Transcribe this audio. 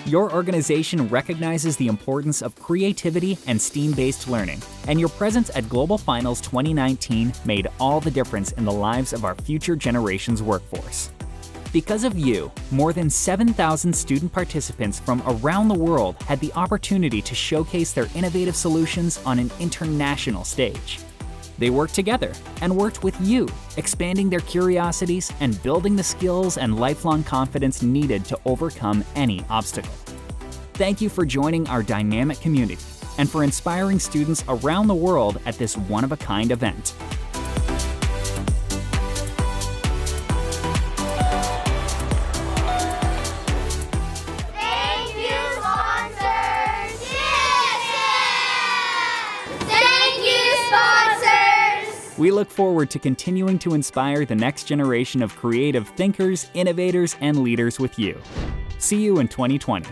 Your organization recognizes the importance of creativity and STEAM-based learning, and your presence at Global Finals 2019 made all the difference in the lives of our future generation's workforce. Because of you, more than 7,000 student participants from around the world had the opportunity to showcase their innovative solutions on an international stage. They worked together and worked with you, expanding their curiosities and building the skills and lifelong confidence needed to overcome any obstacle. Thank you for joining our dynamic community and for inspiring students around the world at this one-of-a-kind event. We look forward to continuing to inspire the next generation of creative thinkers, innovators, and leaders with you. See you in 2020.